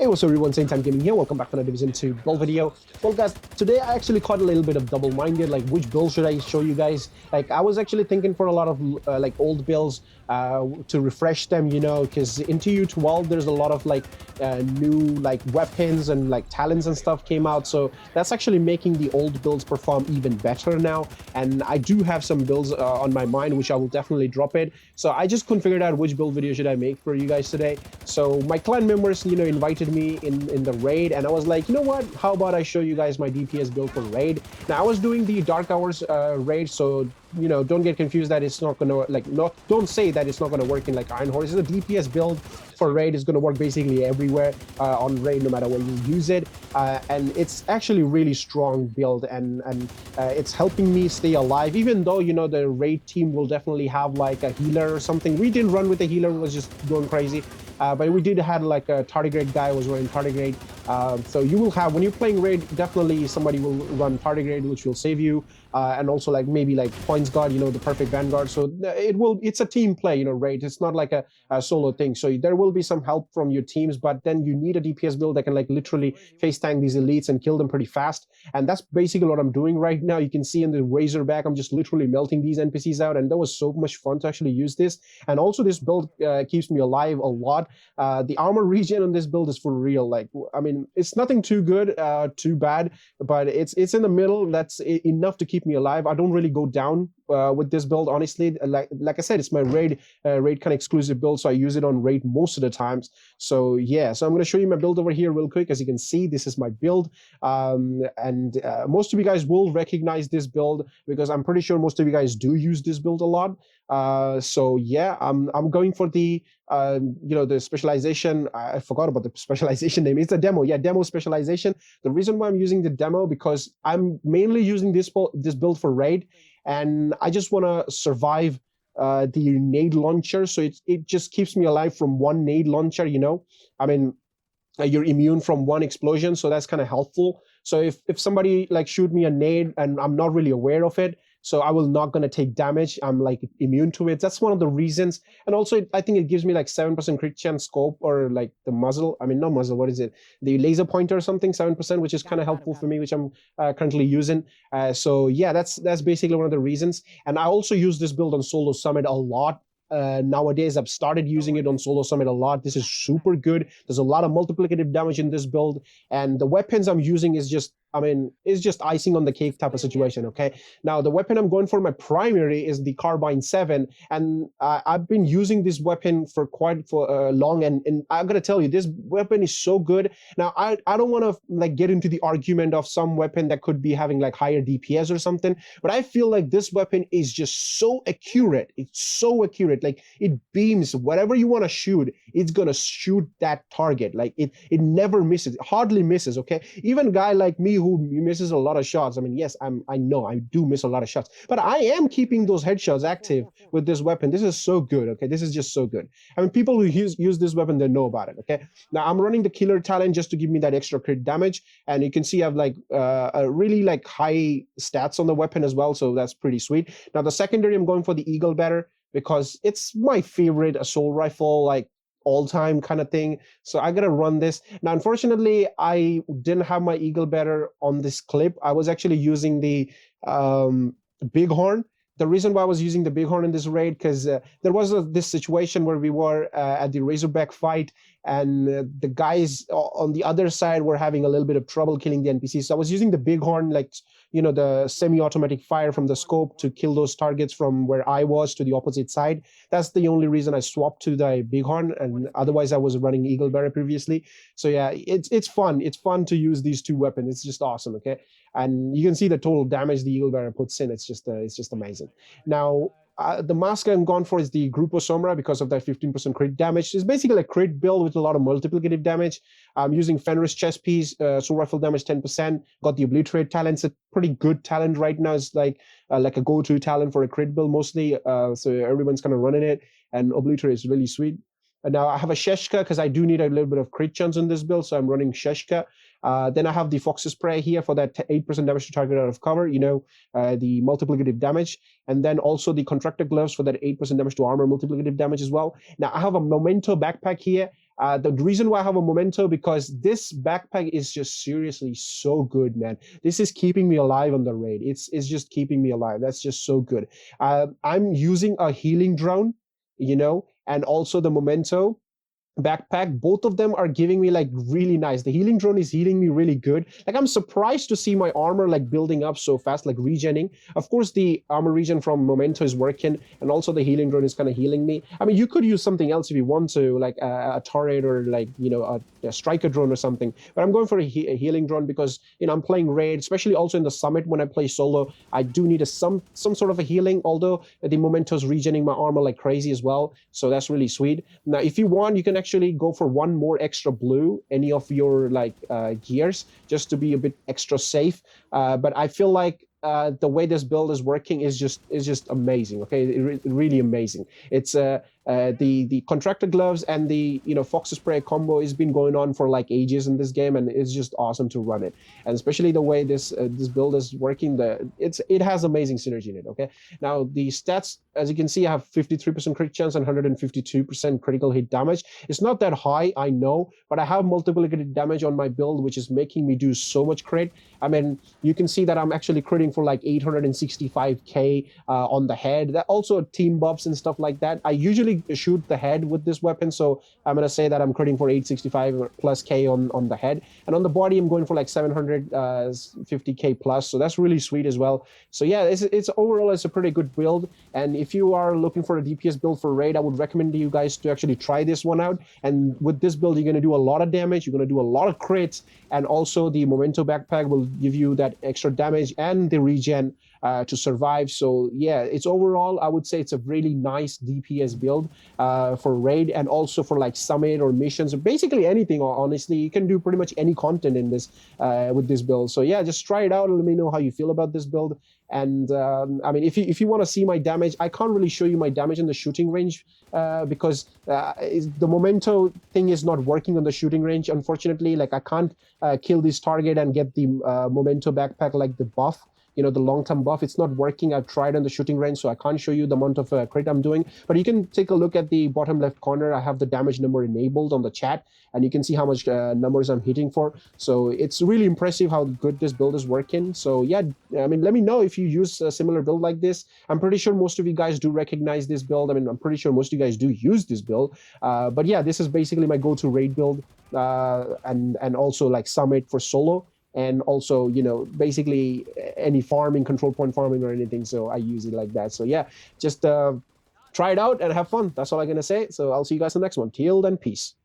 Hey, what's up everyone, Same Time Gaming here. Welcome back to another Division 2 build video. Well guys, today I actually caught a little bit of double-minded, like which build should I show you guys? Like I was actually thinking for a lot of like old builds to refresh them, you know, because into U12 there's a lot of like new like weapons and like talents and stuff came out. So that's actually making the old builds perform even better now. And I do have some builds on my mind, which I will definitely drop it. So I just couldn't figure out which build video should I make for you guys today. So my clan members, you know, invited me in the raid, and I was like, you know what, how about I show you guys my DPS build for raid. Now I was doing the dark hours raid, so you know, don't get confused that it's not gonna like don't say that it's not gonna work in like Iron Horse. It's a DPS build for raid. Is gonna work basically everywhere on raid, no matter where you use it, and it's actually really strong build, and it's helping me stay alive, even though, you know, the raid team will definitely have like a healer or something. We didn't run with the healer, was just going crazy. But we did had like a tardigrade guy was running tardigrade. So you will have, when you're playing raid, definitely somebody will run tardigrade, which will save you. And also like maybe like points guard, you know, the perfect vanguard. So it's a team play, you know, raid. It's not like a solo thing. So there will be some help from your teams, but then you need a DPS build that can like literally face tank these elites and kill them pretty fast. And that's basically what I'm doing right now. You can see in the Razorback, I'm just literally melting these NPCs out. And that was so much fun to actually use this. And also this build keeps me alive a lot. The armor regen on this build is for real. Like, I mean, it's nothing too good, too bad, but it's in the middle. That's enough to keep me alive. I don't really go down with this build, honestly. Like I said, it's my raid kind of exclusive build, so I use it on raid most of the times. So yeah, so I'm going to show you my build over here real quick. As you can see, this is my build, and most of you guys will recognize this build because I'm pretty sure most of you guys do use this build a lot. So yeah, I'm going for the you know, the specialization. I forgot about the specialization name. It's a demo. Yeah, demo specialization. The reason why I'm using the demo, because I'm mainly using this build for raid, and I just want to survive the nade launcher. So it just keeps me alive from one nade launcher, you know. I mean, you're immune from one explosion, so that's kind of helpful. So if somebody like shoot me a nade and I'm not really aware of it, so I will not gonna take damage. I'm like immune to it. That's one of the reasons. And also I think it gives me like 7% crit chance scope, or like the muzzle. I mean, not muzzle. What is it? The laser pointer or something, 7%, which is kind of helpful for me, which I'm currently using. So yeah, that's basically one of the reasons. And I also use this build on Solo Summit a lot. Nowadays I've started using it on Solo Summit a lot. This is super good. There's a lot of multiplicative damage in this build, and the weapons I'm using is just, I mean, it's just icing on the cake type of situation. Okay, now the weapon I'm going for, my primary, is the Carbine 7, and I've been using this weapon for quite long, and I gotta tell you, this weapon is so good. Now I don't want to like get into the argument of some weapon that could be having like higher DPS or something, but I feel like this weapon is just so accurate. It's so accurate. Like it beams whatever you want to shoot, it's gonna shoot that target. Like it never misses, hardly misses. Okay, even a guy like me who misses a lot of shots, I mean, yes, I know I do miss a lot of shots, but I am keeping those headshots active with this weapon. This is so good. Okay, this is just so good. I mean, people who use this weapon, they know about it. Okay, now I'm running the killer talent just to give me that extra crit damage, and you can see I have like a really like high stats on the weapon as well, so that's pretty sweet. Now the secondary, I'm going for the Eagle Better, because it's my favorite assault rifle, like all-time kind of thing. So I gotta run this. Now, unfortunately, I didn't have my Eagle Better on this clip. I was actually using the Bighorn. The reason why I was using the Bighorn in this raid, because there was this situation where we were at the Razorback fight, and the guys on the other side were having a little bit of trouble killing the NPCs. So I was using the Bighorn, like, you know, the semi-automatic fire from the scope to kill those targets from where I was to the opposite side. That's the only reason I swapped to the Bighorn, and otherwise I was running Eagle Bearer previously. So yeah, it's fun. It's fun to use these two weapons. It's just awesome. Okay, and you can see the total damage the Eagle Bearer puts in. It's just amazing. Now, the mask I'm gone for is the Grupo Sombra because of that 15% crit damage. It's basically a crit build with a lot of multiplicative damage. I'm using Fenris chest piece, soul rifle damage 10%. Got the Obliterate talent. It's a pretty good talent right now. It's like a go-to talent for a crit build mostly. So everyone's kind of running it, and Obliterate is really sweet. And now I have a Sheshka because I do need a little bit of crit chance in this build, so I'm running Sheshka. Then I have the Fox's Prey here for that 8% damage to target out of cover, you know, the multiplicative damage. And then also the Contractor Gloves for that 8% damage to armor multiplicative damage as well. Now I have a Memento backpack here. The reason why I have a memento, because this backpack is just seriously so good, man. This is keeping me alive on the raid. It's just keeping me alive. That's just so good. I'm using a healing drone, and also the memento backpack. Both of them are giving me like really nice. The healing drone is healing me really good. Like, I'm surprised to see my armor like building up so fast, like regening. Of course, the armor regen from memento is working, and also the healing drone is kind of healing me. I mean, you could use something else if you want to, like a turret, or like a striker drone or something, but I'm going for a healing drone because I'm playing raid, especially also in the summit. When I play solo, I do need some sort of a healing, although the memento's regening my armor like crazy as well, so that's really sweet. Now, if you want, you can actually go for one more extra blue, any of your like gears, just to be a bit extra safe. But I feel like the way this build is working is just amazing. Okay, really amazing. It's the contractor gloves and the fox spray combo has been going on for like ages in this game, and it's just awesome to run it. And especially the way this build is working, it has amazing synergy in it. Okay, now the stats, as you can see, I have 53% crit chance and 152% critical hit damage. It's not that high, I know, but I have multiplicated damage on my build, which is making me do so much crit. I mean, you can see that I'm actually critting for like 865k on the head. That also team buffs and stuff like that. I usually shoot the head with this weapon, so I'm gonna say that I'm critting for 865 plus k on the head, and on the body I'm going for like 750k plus. So that's really sweet as well. So yeah, it's overall it's a pretty good build. And if you are looking for a DPS build for raid, I would recommend you guys to actually try this one out. And with this build, you're gonna do a lot of damage. You're gonna do a lot of crits, and also the memento backpack will give you that extra damage and the regen to survive. So yeah, it's overall, I would say it's a really nice DPS build for raid, and also for like summit or missions, or basically anything. Honestly, you can do pretty much any content in this with this build. So yeah, just try it out and let me know how you feel about this build. And I mean, if you want to see my damage, I can't really show you my damage in the shooting range because the memento thing is not working on the shooting range, unfortunately. Like, I can't kill this target and get the memento backpack, like the buff, the long-term buff. It's not working. I've tried on the shooting range, so I can't show you the amount of crit I'm doing. But you can take a look at the bottom left corner. I have the damage number enabled on the chat, and you can see how much numbers I'm hitting for. So it's really impressive how good this build is working. So yeah, I mean, let me know if you use a similar build like this. I'm pretty sure most of you guys do recognize this build. I mean, I'm pretty sure most of you guys do use this build. But yeah, this is basically my go-to raid build, and also like summit for solo. And also, basically any farming, control point farming or anything. So I use it like that. So yeah, just try it out and have fun. That's all I'm going to say. So I'll see you guys in the next one. Till then, peace.